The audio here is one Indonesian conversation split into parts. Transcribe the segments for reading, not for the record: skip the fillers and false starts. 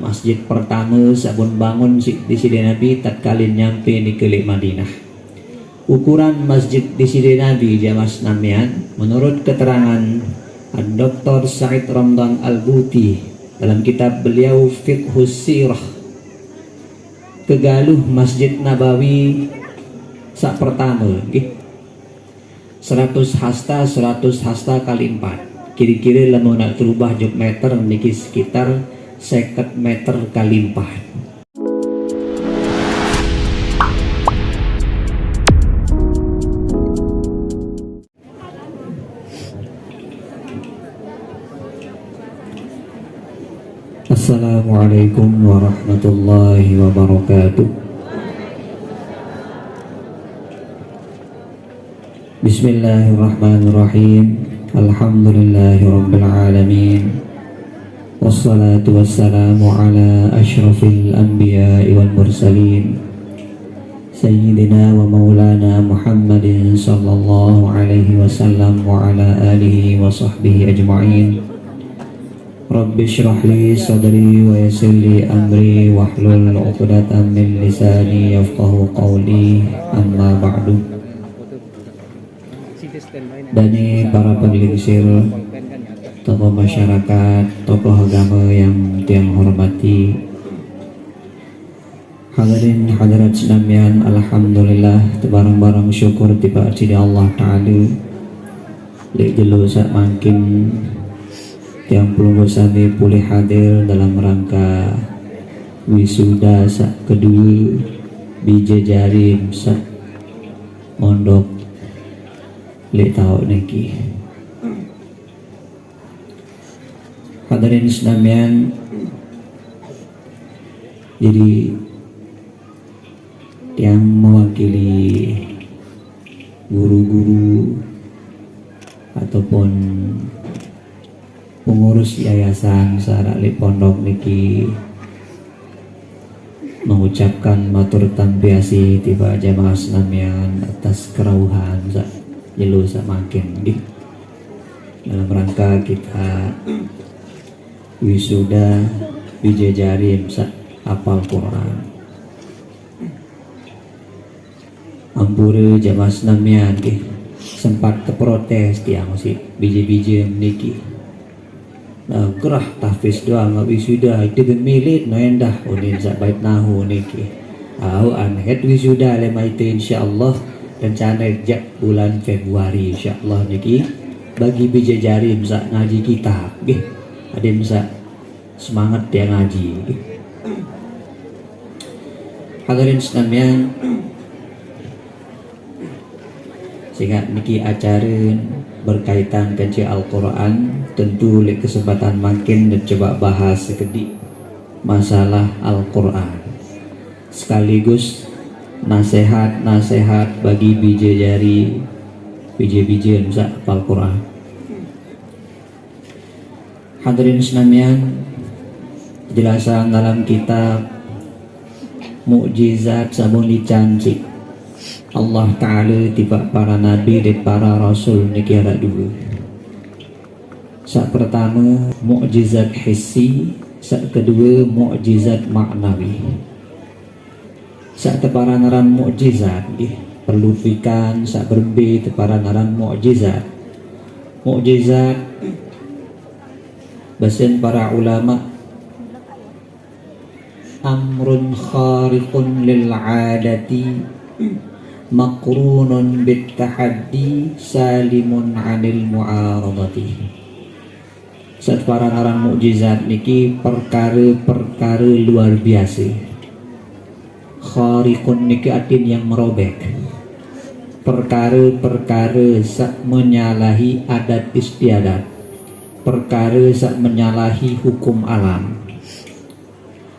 masjid pertama sabun bangun di sini Nabi tatkalin nyampe di Kelik Madinah. Ukuran masjid di sini Nabi jamaah namian menurut keterangan Dr. Said Ramdan Al-Buti dalam kitab beliau Fiqhus Sirah, kegaluh Masjid Nabawi sak pertama 100 hasta kali 4 kira-kira lamun nak terubah jog meter niki sekitar 50 meter kali 4. Assalamualaikum warahmatullahi wabarakatuh. Bismillahirrahmanirrahim. Alhamdulillahirabbil alamin. Wassalatu wassalamu ala asyrafil anbiya'i wal mursalin Sayyidina wa maulana Muhammadin sallallahu alaihi wasallam wa ala alihi wa sahbihi ajma'in. Rabbi syrah li sadri wa yassir li amri wahlul 'uqdatam min lisani yafqahu qawli, amma ba'du. Bani para penglingsir, tokoh masyarakat, tokoh agama yang tiang hormati, hadirin hadirat sekalian, alhamdulillah tebarang-barang syukur tiba di Allah Ta'ala lek jelo sak makin tiang pelunggu sami pulih hadir dalam rangka wisuda sak kedua bija jarim sak mondok lek tau niki. Hadirin sekalian, jadi yang mewakili guru-guru ataupun pengurus yayasan sarak li pondok niki mengucapkan matur tambiasi tiba jamaah sekalian atas kerauhan jelu semakin dalam rangka kita wisuda bijajarim hafal Quran. Ampure jamaah sekalian sempat terprotes tiang si biji-biji niki. Nah, gerah tahfiz doang wisuda itu gemilit no endah unin sak bait nahu niki. Anhet wisuda lema itu insyaallah rencana jak bulan Februari insyaallah niki bagi bijajarim sak ngaji kitab nggih. Ada sak semangat dia ngaji. Hadirin sekalian, sehingga niki acara berkaitan dengan Al-Quran, tentu oleh kesempatan makin dan coba bahas sekedik masalah Al-Quran sekaligus nasihat bagi biji sak Al-Quran. Hadirin sekalian, jelasan dalam kitab Mukjizat Sabun Dicancik Allah Ta'ala tiba para nabi dan para rasul niki ada dua. Sak pertama mukjizat hissi, sak kedua mukjizat maknawi. Sak teparanaran mukjizat perlu pikan sak berbe teparanaran mukjizat. Mukjizat basen para ulama amrun khariqun lil 'adati makrunun bit tahaddi salimun 'anil mu'aradati. Saat para naran mukjizat niki perkara luar biasa. Khariqun niki artin yang merobek. Perkara sak menyalahi adat istiadat. Perkara sak menyalahi hukum alam.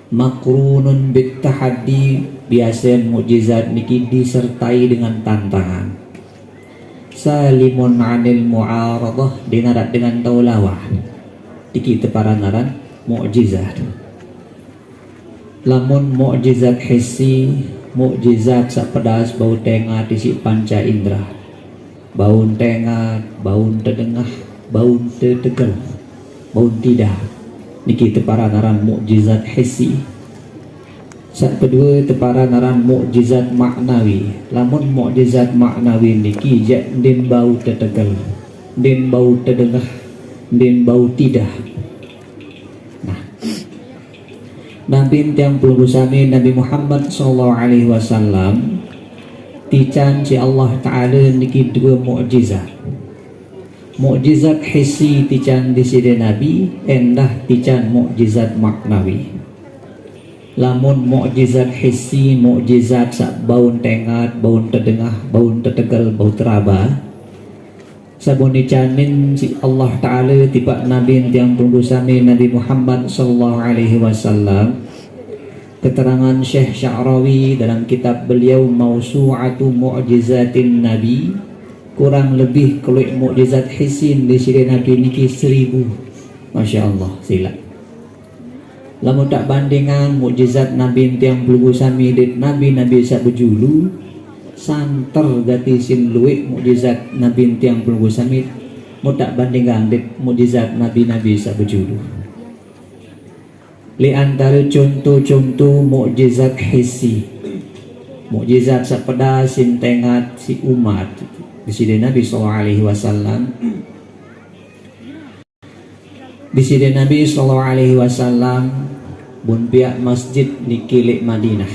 Makrunun bit tahaddi, biasa mukjizat niki disertai dengan tantangan. Salimun 'anil mu'aradah, dinarat dengan taulawah. Iki teparanaran mukjizat. Lamun mukjizat hissi, mukjizat sak pedas bau tengah tisi panca indera. Bau tengah, bau tedengah, bau tetegel, bau tidak. niki tepara naran mukjizat hissi. Sak kedua tepara naran mukjizat maknawi. Lamun mukjizat maknawi niki jak den bau tetegal, den bau tedengah, den bau tidak. Nah, Nabi yang peluru sami Nabi Muhammad sallallahu alaihi wasallam tican si Allah Ta'ala niki dua mukjizat. Mukjizat hissi tican di sini Nabi, endah tican mukjizat maknawi. Lamun mukjizat hissi, mukjizat sak baun tengat, baun terdengah, baun tertegal, bau teraba. Sabun dicanin si Allah Ta'ala tiba Nabi yang tunggu sami Nabi Muhammad sallallahu alaihi wasallam. Keterangan Syekh Sya'rawi dalam kitab beliau Mausu'atu Mu'jizatin Nabi, kurang lebih keluik mukjizat hissin di sini Nabi niki 1000. Masya Allah, sila. Lamun tak bandingan mukjizat Nabi yang peluru sami dit Nabi sak bejulu santer gati sin luik mukjizat Nabi yang peluru sami mu tak bandingan dit mukjizat Nabi sak bejulu. Li antara contoh-contoh mukjizat hissi, mukjizat sak pedas sin tengat si umat di sini Nabi sallallahu alaihi wasallam. Di sini Nabi sallallahu alaihi wasallam bun pihak masjid niki lek Madinah.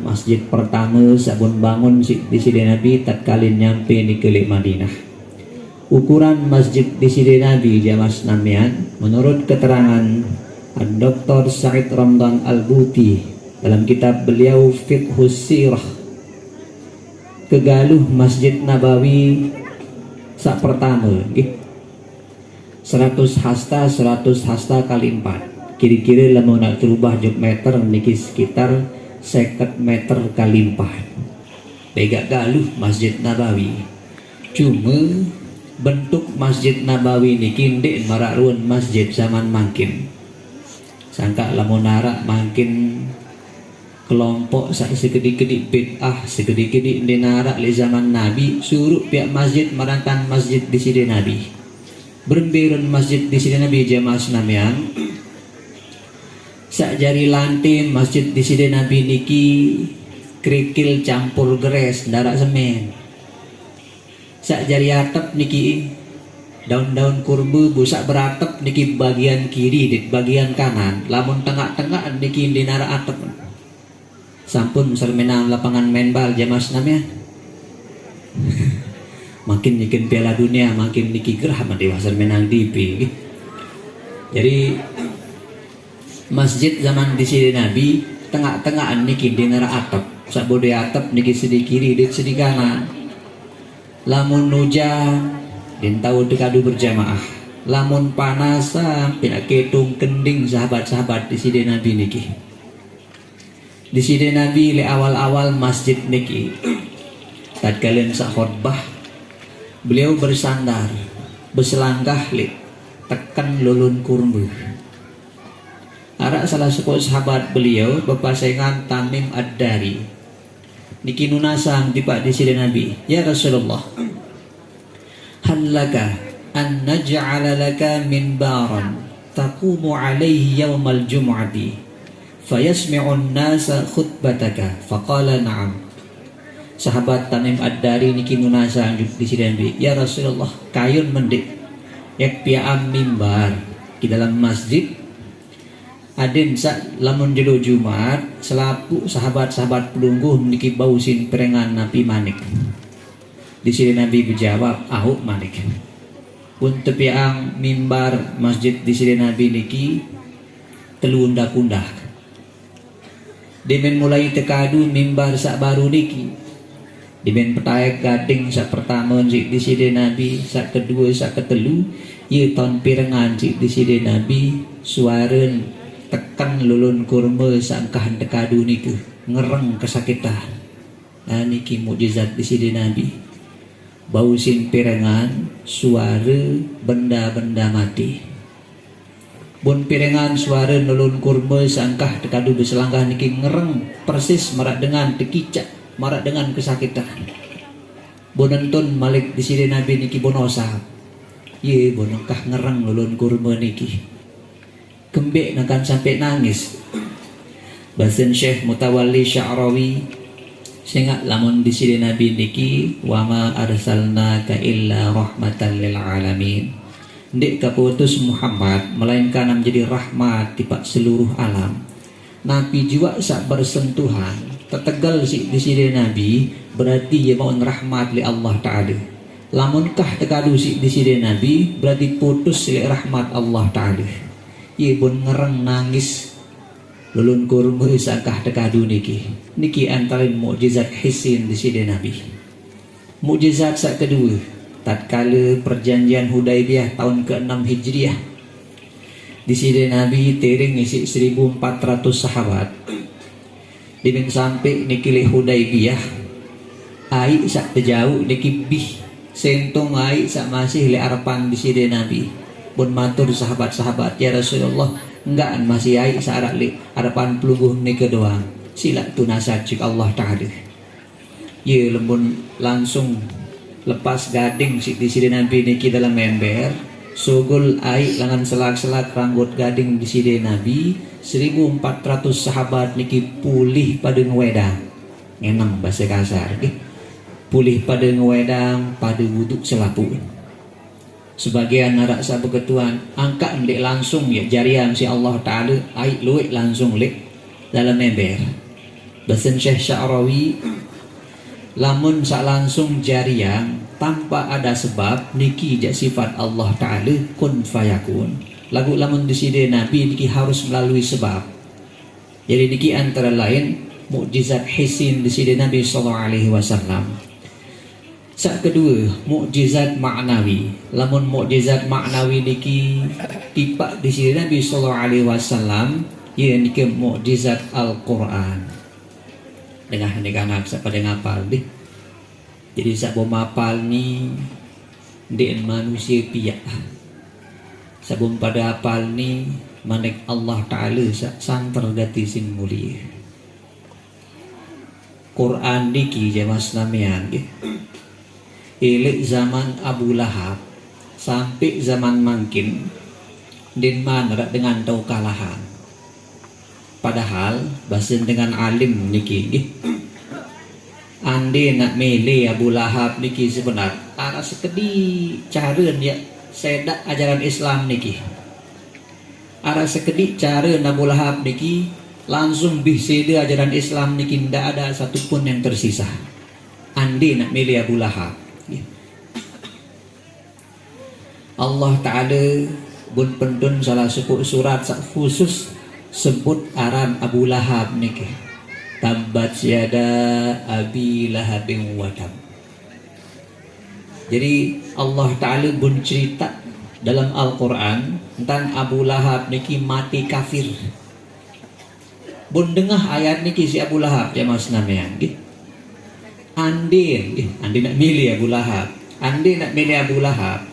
Masjid pertama sabun bangun di sini Nabi tatkalin nyampe niki lek Madinah. Ukuran masjid di sini Nabi jamas namian menurut keterangan Dr. Said Ramdan Al-Buti dalam kitab beliau Fiqhus Sirah, kegaluh Masjid Nabawi sak pertama 100 hasta kali 4, kira-kira lamun nak terubah jog meter niki sekitar 50 meter kali 4. Bega galuh Masjid Nabawi. Cuma bentuk Masjid Nabawi niki ndek marak ruan masjid zaman mangkin. Sangka lamun narak makin kelompok sekedik-kedik bid'ah, sekedik-kedik dinarak li zaman Nabi, suruh pihak masjid merangkan masjid di sini Nabi. Berberun masjid di sini Nabi jamaah senamian. Sak jari lantai masjid di sini Nabi niki kerikil campur gres darak semen. Sak jari atap niki daun-daun kurma busak beratap niki bagian kiri di bagian kanan. Lamun tengah-tengah niki dinara atap. Sampun sermenang lapangan main bal jamaah senamian. Makin nyikin Piala Dunia makin niki gerah mati wasar menang TV. Jadi masjid zaman di sini Nabi tengah-tengah niki dinara atap. Sak bode atap niki sedih kiri di sedih kanan. Lamun hujan din tahu dekadu berjamaah. Lamun panas sampai ketung kending sahabat-sahabat di sini Nabi niki. Di sini Nabi le awal-awal masjid niki. Tatkala sak khutbah beliau bersandar, berselangkah li tekan lulun kurma. Arak salah sepuh sahabat beliau bepasengan Tamim Ad-Dari. Niki nunasang tiba di sini Nabi, ya Rasulullah, hallaka an naj'ala laka minbaran taqumu alaihi yawmal jum'ati fayasmi'un nasa khutbataka. Faqala na'am. Sahabat Tamim Ad-Dari niki nunasa di sini Nabi, ya Rasulullah, kayun mendik yak piam mimbar di dalam masjid adin sak lamun jelo Jumat selapu sahabat-sahabat pelungguh niki bausin perengan Nabi manik. Di sini Nabi berjawab, ahuk manik. Untuk piang mimbar masjid di sini Nabi niki telu undak-undak. Demen mulai tekadu mimbar sak baru niki. Diben petaek gading sak pertama di sini Nabi, sak kedua sak ketelu ye tahun pirengan di sini Nabi suara tekan lulun kurma sangkah dekadu niku ngereng kesakitan. Nah niki mukjizat di sini Nabi. Bau sin pirengan suara benda-benda mati. Bun pirengan suara lulun kurma sangkah dekadu berselangkah niki ngereng persis marak dengan tekicak, marak dengan kesakitan. Bonentun malik di sini Nabi niki bonosa. Ye bonongkah ngerang lulun kurma niki. kembek akan sampai nangis. Basen Syekh Mutawalli Sya'rawi sehingga lamun di sini Nabi niki wa ma arsalnaka illa rahmatan lil alamin. Ndik kaputus Muhammad melainkan menjadi rahmat tipak seluruh alam. Nabi juga sak bersentuhan tetegal si di sini Nabi berarti dia mau rahmat li Allah Ta'ala. Lamunkah tekadu si di sini Nabi berarti putus li rahmat Allah Ta'ala. Ia pun ngereng nangis lulun kurung sakah tekadu niki antara mukjizat hisin di sini Nabi. Mukjizat sak kedua tatkala perjanjian Hudaibiyah tahun ke-6 Hijriah. Di sini Nabi tering isi 1400 sahabat. Dibing sampai niki le Hudaibiyah. Ai sak terjauh niki bih sentong ai sak masih le arapan di sini Nabi. Pun matur sahabat-sahabat, ya Rasulullah, enggak masih ai sarak le harapan peluguh niki doang. Sila tunasat cik Allah Ta'ala. Ye lembun langsung lepas gading si di sini Nabi niki dalam ember. Sugul ai langan selak-selak rambut gading di sini Nabi. 1400 sahabat niki pulih pada ngwedang. Ngenang bahasa kasar okay? Pulih pada ngwedang pada wuduk selapu. Sebagian narak sahabat ketuan angkat ndik langsung ya jarian si Allah Ta'ala ai luik langsung lek dalam ember. Basen Syekh Sya'rawi lamun sak langsung jarian tanpa ada sebab niki jak sifat Allah Ta'ala kun fayakun. Lagu lamun di sini Nabi niki harus melalui sebab. Jadi niki antara lain mukjizat hisin di sini Nabi sallallahu alaihi wasallam. Sak kedua mukjizat maknawi. Lamun mukjizat maknawi niki tipak di sini Nabi sallallahu alaihi wasallam ya niki mukjizat Al-Qur'an. Dengan anak pada ngapal deh. Jadi sak mapal ni den manusia piak. Sabun pada apal ni manik Allah Ta'ala santer dati sin mulia. Quran diki jamas namian ilik zaman Abu Lahab sampai zaman mangkin den manrak dengan tau kalahan. Padahal basen dengan alim niki ande nak mele Abu Lahab niki sebenar arah sekedi cara dia sedak ajaran Islam niki. Arah sekedi cara Abu Lahab niki langsung bisede ajaran Islam niki ndak ada satupun yang tersisa. Ande nak mele Abu Lahab. Allah Ta'ala bun pendun salah suku surat khusus sebut aran Abu Lahab niki. Tabbat yada abi lahabin wadam. Jadi Allah Ta'ala bun cerita dalam Al-Quran tentang Abu Lahab niki mati kafir. Bun dengah ayat niki si Abu Lahab ya mas namanya. Andi nak milih Abu Lahab. Andi nak milih Abu Lahab.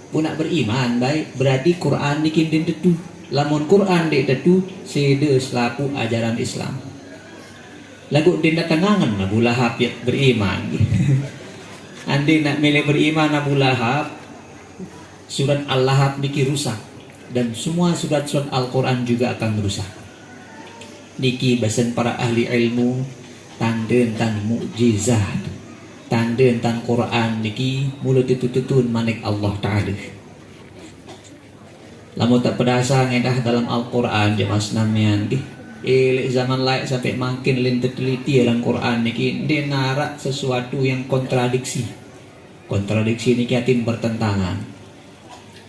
Pun nak beriman baik berarti Quran niki din tetu. Lamun Quran dek tetu sede selaku ajaran Islam. Lagu din datangangan Abu Lahab ya beriman. Andi nak milih beriman Abu Lahab, surat Al-Lahab niki rusak dan semua surat-surat Al-Quran juga akan rusak. Niki bahasan para ahli ilmu tanda tentang mukjizat, tanda tentang Quran niki mulut tutun manik Allah Ta'ala. Lamun tak pedasa ngedah dalam Al-Quran jemas namian zaman lain sampai makin lintet teliti dalam Quran niki dia narak sesuatu yang kontradiksi niki atin bertentangan.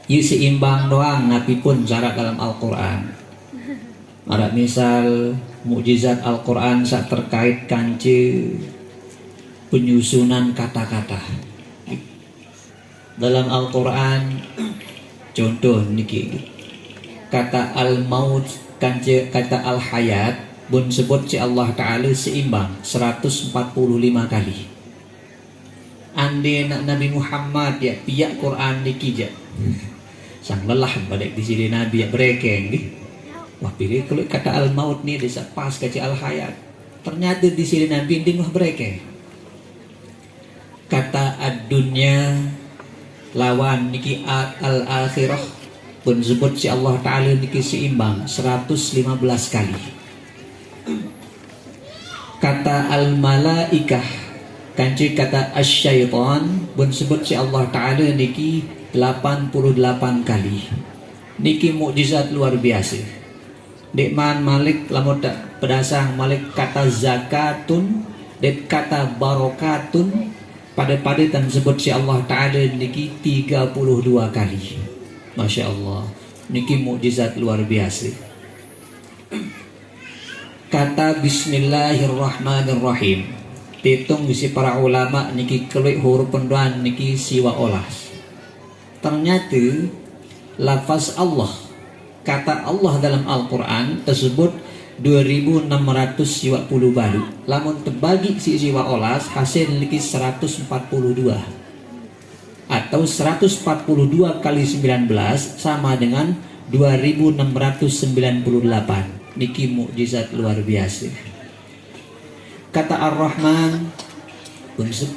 Ia seimbang doang nabi pun jarak dalam Al-Quran. Ada misal mukjizat Al-Quran saat terkait kance penyusunan kata-kata dalam Al-Quran. Contoh niki kata al-maut kata al-hayat bun sebut si Allah Ta'ala seimbang 145 kali. Ande nak Nabi Muhammad ya piak Quran niki je sang lelah balik di sini Nabi ya berekeng wah pilih kalau kata al-maut ni desa pas kaca al-hayat ternyata di sini Nabi din wah berekeng. Kata ad-dunya lawan niki al-akhirah pun sebut si Allah Ta'ala niki seimbang 115 kali. Kata al-malaikah kanci kata asyaitan pun sebut si Allah Ta'ala niki 88 kali. Niki mukjizat luar biasa. Dek malik lamun tak pedasang malik kata zakatun, dek kata barokatun, pada tan sebut si Allah Ta'ala niki 32 kali. Masya Allah, niki mukjizat luar biasa. Kata bismillahirrahmanirrahim, titung bisi para ulama niki kelik huruf penduan niki siwa olas. Ternyata lafaz Allah, kata Allah dalam Al-Quran tersebut 2620 balu. Lamun terbagi si siwa olas hasil niki 142 atau 142 kali 19 sama dengan 2698. Niki mukjizat luar biasa. Kata Ar-Rahman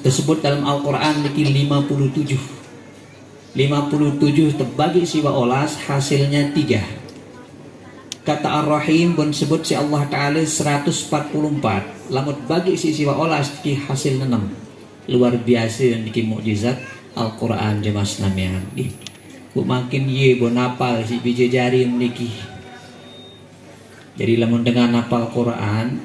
tersebut dalam Al-Quran niki 57 terbagi siwa olas hasilnya 3. Kata Ar-Rahim pun sebut si Allah Ta'ala 144, lamun bagi si siwa olas niki hasilnya 6. Luar biasa niki mukjizat Al-Quran jemaah Islamian. Bu makin ye bo napal si biji jari niki. Jadi lamun dengan napal Quran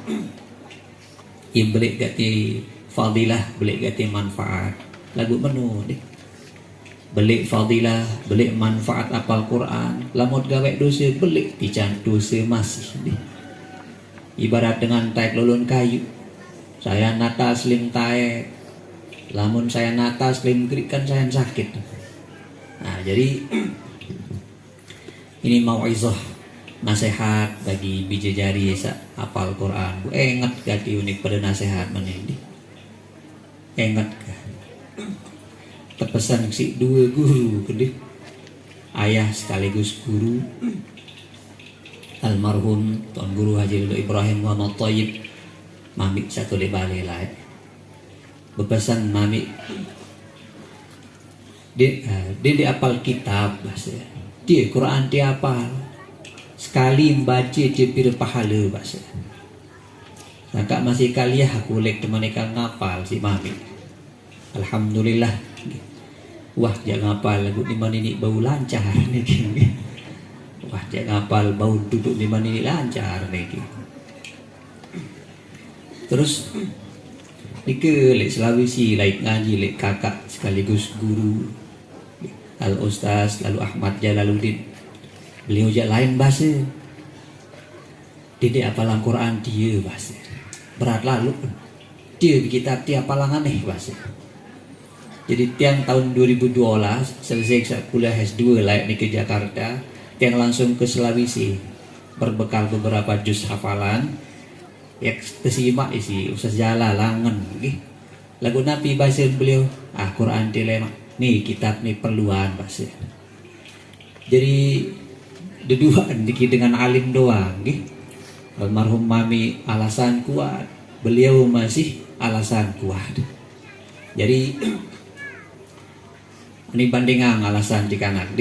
ye belik gati fadilah, belik gati manfaat. Lagu menu deh. Belik fadilah, belik manfaat apal Quran. Lamun gawe dosa belik pican dosa masih deh. Ibarat dengan taek lulun kayu. Saya nata slim taek, lamun saya nata slim gerik kan saya sakit. Nah jadi ini mau'izah, nasihat bagi biji jari apal Quran. Bu ingat gati unik pada nasihat mana ini. Ingat kah? Terpesan si dua guru gede, ayah sekaligus guru, almarhum Tuan Guru Haji Ridho Ibrahim Muhammad Thayyib, mami satu lebale lah. Berpesan mami, dia apal kitab bahasa, dia Quran dia apal, sekali membaca dia pira pahala bahasa. Kakak masih kaliah aku lek teman ikan ngapal si mami. Alhamdulillah. Wah jangan ngapal lagu di mana ini bau lancar nih. Wah jangan ngapal bau duduk di mana ini lancar nih. Terus Ike lek Sulawesi lek ngaji lek kakak sekaligus guru Al Ustaz lalu Ahmad Jalaluddin. Beliau jak lain bahasa. Dia apalan Quran dia bahasa. Berat lalu dia di kitab dia apalan aneh bahasa. Jadi tiang tahun 2012 selesai kuliah S2 layak ke Jakarta, tiang langsung ke Sulawesi berbekal beberapa juz hafalan. Ya tersimak isi Ustaz Jala langen lagu Nabi bahasa beliau Quran dilema nih kitab nih perluan bahasa. Jadi deduaan dikit dengan alim doang almarhum mami alasan kuat, beliau masih alasan kuat. Jadi ini bandingan alasan jika nak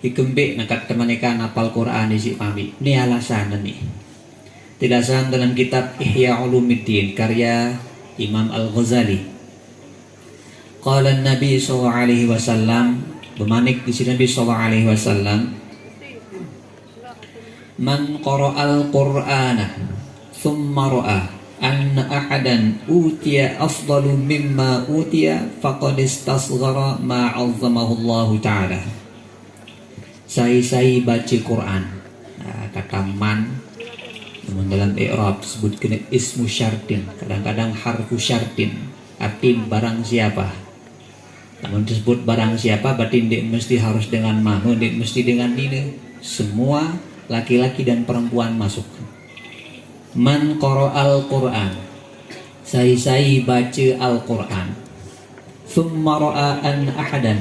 ikembek nakat teman ikan apal Quran isi mami. Ini alasan nih. Tidak sah dalam kitab Ihya Ulumuddin karya Imam Al-Ghazali. Qala Nabi sallallahu alaihi wasallam, bermanik di sini Nabi sallallahu alaihi wasallam, man qara'al Qur'ana thumma ra'a anna ahadan utiya afdalu mimma utiya faqad istasghara ma 'azzamahu Allah Ta'ala. Saya baca Quran. Kata man dalam i'rab sebut kena ismu syartin, kadang-kadang harfu syartin, arti barang siapa. Namun disebut barang siapa berarti dia mesti harus dengan manu, dia mesti dengan dina. Semua laki-laki dan perempuan masuk. Man qara'al Qur'an, saya baca Al-Quran. Thumma ra'a an ahadan,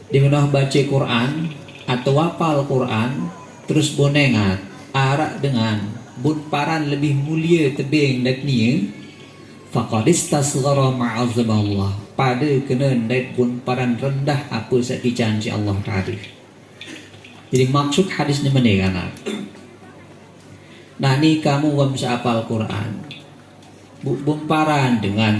dia menah baca Quran atau hafal Quran terus bonengat arak dengan bunparan lebih mulia tebing daknya faqad istasghara ma'azzamallah, pada kena naik bunparan rendah apa sakican si Allah Ta'ala. Jadi maksud hadis ni mana kan? Nah ni kamu wam apal Quran, bumparan dengan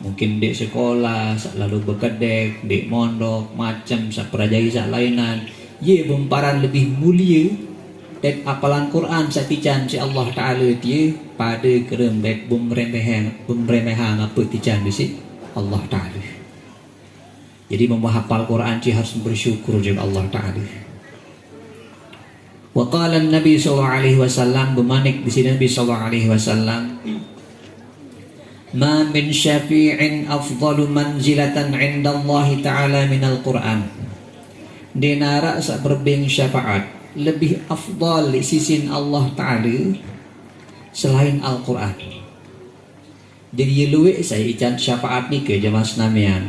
mungkin dek sekolah, lalu bekedek, dek mondok, macam perajai lainan. Ye bumparan lebih mulia dan apalan Quran tican si Allah Ta'ala dia pada kerembek bumremehan apa tican bisi Allah Ta'ala. Jadi menghafal Quran dia harus bersyukur juga Allah Ta'ala. Wa qala Nabi sallallahu alaihi wasallam, bermanik di sini Nabi sallallahu alaihi wasallam, ma min syafi'in afdalu manzilatan 'inda Allah Ta'ala min al-Quran. Dinara sak berbeng syafaat lebih afdal di sisi Allah Ta'ala selain Al-Quran. Jadi luwe saya ican syafaat ni ke jemaah senamian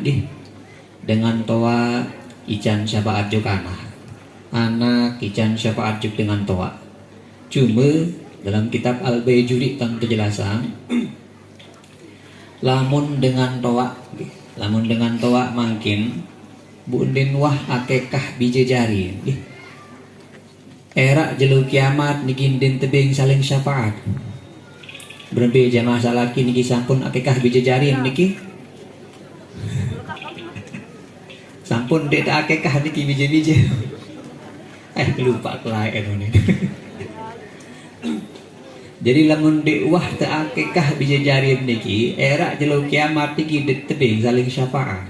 dengan toa ican syafaat juga anak ican syafaat juga dengan toa. Cuma dalam kitab Al-Bayjuri tentang kejelasan lamun dengan toa makin bunden wah akekah bija jari era jelu kiamat niki den tebing saling syafaat. Berbe jamaah salaki niki sampun akekah bija jari niki sampun dek akekah niki bija-bija. Lupa kelain ini. Jadi lamun dek wah tak akekah bija jari niki era jelu kiamat niki den tebing saling syafaat.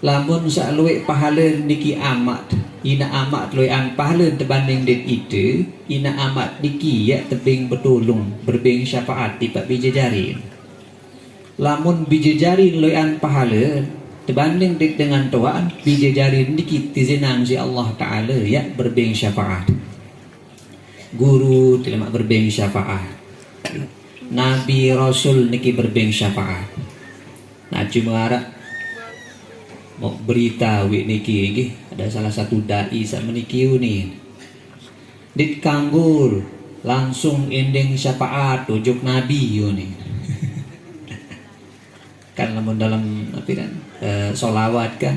Lamun sak luwek pahala niki amat, ina amat luwekan pahala terbanding dek itu, ina amat niki ya tebing bertolong berbeng syafaat tiba bija jari. Lamun bija jari luwekan pahala terbanding dek dengan toaan bija jari niki tizinang si Allah Ta'ala ya berbeng syafaat. Guru tidak berbeng syafaat, Nabi Rasul niki berbeng syafaat. Nah cuma harap mau berita wik niki ada salah satu dai sak meniki ni dit kanggul langsung ending syafaat ujuk Nabi ni. Kan lamun dalam apa kan solawat kan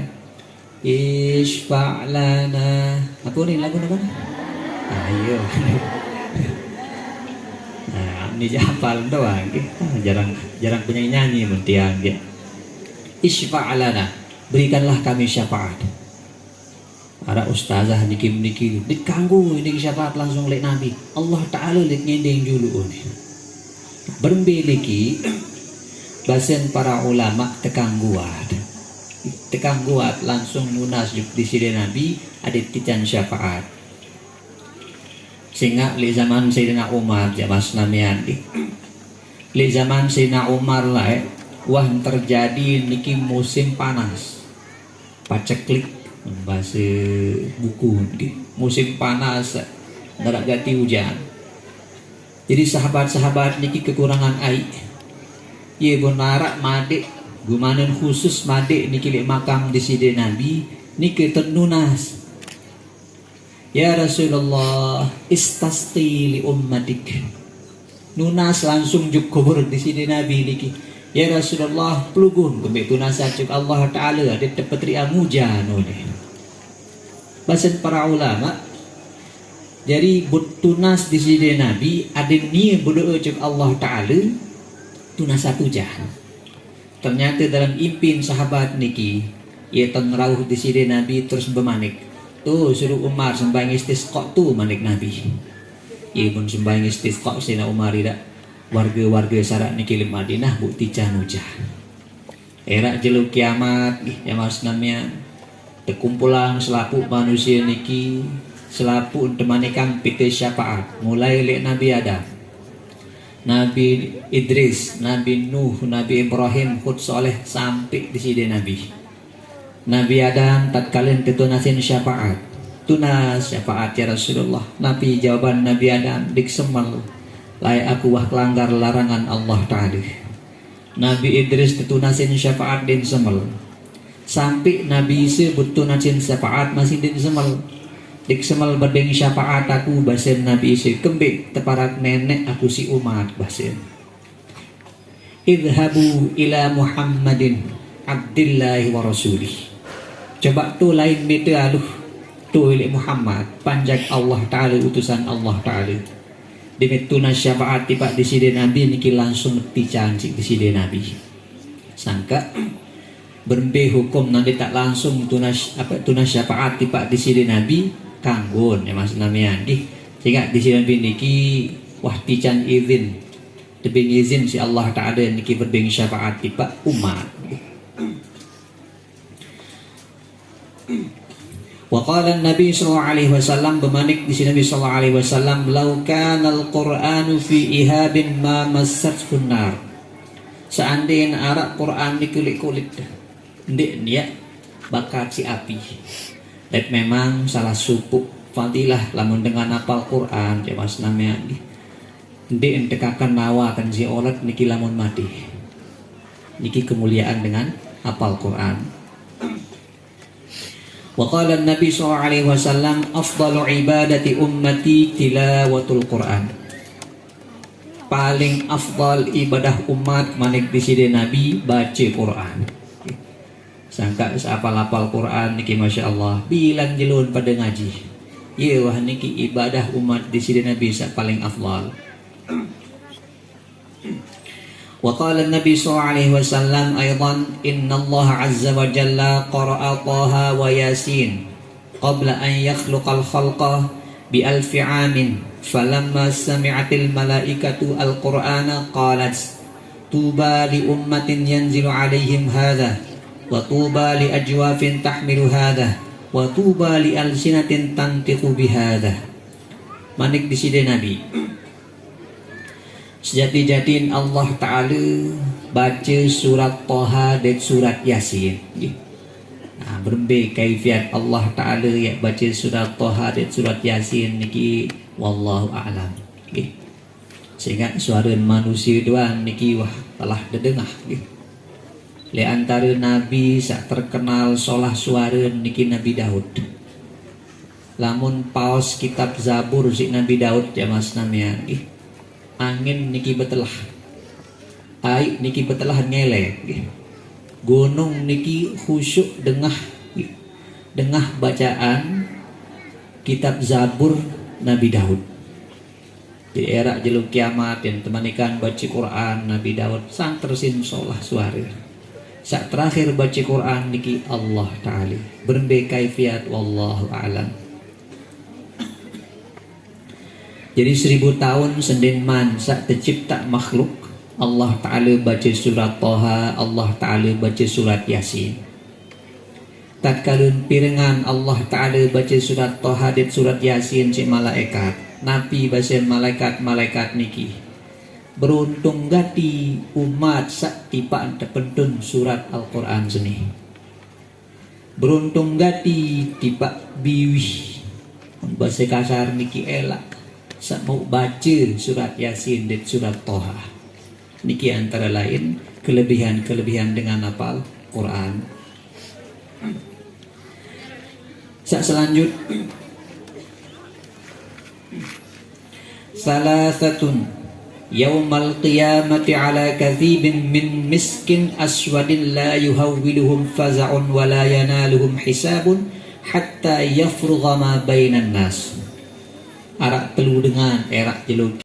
isfa'lana apa ni lagu apa? Ayo. Nah, ini hafal doang jarang punya nyanyi mentiang dia. Isfa'lana, berikanlah kami syafaat. Ada ustazah niki dikanggu ini syafaat langsung lek Nabi Allah Ta'ala lek nyendeng dulu ni. Berembeliki basen para ulama tekangguat langsung lunas di sini Nabi ada tican syafaat. Sehingga di zaman Sayyidina Umar jamaah senamian di zaman Sayyidina Umar lah wah terjadi niki musim panas paceklik bahasa buku musim panas darat gati hujan. Jadi sahabat-sahabat niki kekurangan air. Ye bonarak madik gumanan khusus madik niki lek makam di sini Nabi niki ternunas. Ya Rasulullah istasqi li ummatik. Nunas langsung juk kubur di sini Nabi niki. Ya Rasulullah pelugun kembali tunasan cuk Allah Ta'ala ada tepetri amujan ni. Bahasan para ulama jadi tunas di sini Nabi ada ni berdoa cuk Allah Ta'ala tunas satu jahan. Ternyata dalam impin sahabat niki ia tengrauh di sini Nabi terus bermanik. Tuh suruh Umar sembahyang istisqa tu manik Nabi. Ia pun sembahyang istisqa Sayyidina Umar tidak. Warga-warga syarat niki di Madinah bukti canujah. Era jelu kiamat yang masnamnya terkumpulan selaput manusia niki selaput temanikan pite syafaat mulai lek Nabi Adam, Nabi Idris, Nabi Nuh, Nabi Ibrahim, Hud Soleh sampai di sini Nabi Adam tatkala tunasin syafaat. Tunas syafaat ya Rasulullah. Nabi jawaban Nabi Adam diksemal lai aku wah kelanggar larangan Allah Ta'ala. Nabi Idris tunasin syafaat din semal. Sampai Nabi Isa tunasin syafaat masih din semal. Diksemal berdeng syafaat aku basen Nabi Isa kembik teparak nenek aku si umat basen. Idhabu ila Muhammadin Abdillahi wa Rasulih. Coba tu lain beda aluh tu oleh Muhammad panjang Allah Ta'ala utusan Allah Ta'ala demi tunas syafaat tiba di sini Nabi niki langsung meti cancik di sini Nabi sangka berbe hukum nanti tak langsung tunas syafaat tiba di sini Nabi kanggon ya mas namanya sehingga di sini Nabi niki wah tican izin debing izin si Allah Ta'ala niki berbeng syafaat tiba umat. Wa qala Nabi sallallahu alaihi wasallam bemanik di sini Nabi sallallahu alaihi wasallam law kana al-Qur'anu fi ihabin ma massathu nar. Seandainya arak Quran di kulit-kulit ndik dia bakar si api. Dan memang salah suku fadilah lamun dengan apal Quran ya mas namanya ndik entekakan nawa kan si olat niki lamun mati. Niki kemuliaan dengan apal Quran. Wa qala Nabi sallallahu alaihi wasallam afdalu ibadati ummati tilawatul Quran. Paling afdal ibadah umat manik di sini Nabi baca Quran. Sangka seapal-apal Quran niki masya Allah bilang jelun pada ngaji. Ye wah niki ibadah umat di sini Nabi paling afdal. Wa qala Nabi sallallahu alaihi wasallam aidan inna Allah azza wa jalla qara'a Taha wa Yasin qabla an yakhluqal khalqa bi alfi amin falamma sami'atil malaikatu al-Qur'ana qalat tuba li ummatin yanzilu alaihim hadha wa tuba li ajwafin tahmilu hadha wa tuba li alsinatin tantiqu bihadha. Manik di sini Nabi sejati-jatin Allah Ta'ala baca surat Taha dan surat Yasin. Nah, berbe kaifiat Allah Ta'ala ya baca surat Taha dan surat Yasin niki wallahu a'lam. Sehingga suara manusia doang niki wah telah terdengar. Le antara nabi sak terkenal solah suara niki Nabi Daud. Lamun paus kitab Zabur si Nabi Daud ya mas namanya. Angin niki betelah, air niki betelah ngele, gunung niki khusyuk dengah bacaan kitab Zabur Nabi Daud. Di era jeluk kiamat yang temanikan baca Quran Nabi Daud sang tersin solah suara. Saat terakhir baca Quran niki Allah Ta'ala berbe kaifiat wallahu a'lam. Jadi 1000 tahun senden man saat tercipta makhluk Allah Ta'ala baca surat Taha, Allah Ta'ala baca surat Yasin. Tatkalun pirengan Allah Ta'ala baca surat Taha dan surat Yasin si malaikat Nabi baca malaikat niki beruntung gati umat sak tiba terpentun surat Al-Quran seni. Beruntung gati tiba biwih bahasa kasar niki elak mau baca surat Yasin dan surat Taha. Niki antara lain kelebihan-kelebihan dengan hafal Quran. Selanjut salasatun yaumal qiyamati ala kathibin min miskin aswadin la yuhawwiluhum faza'un wa la yanaluhum hisabun hatta yafrugha ma bainan nas. Arak telu dengan erak jeluk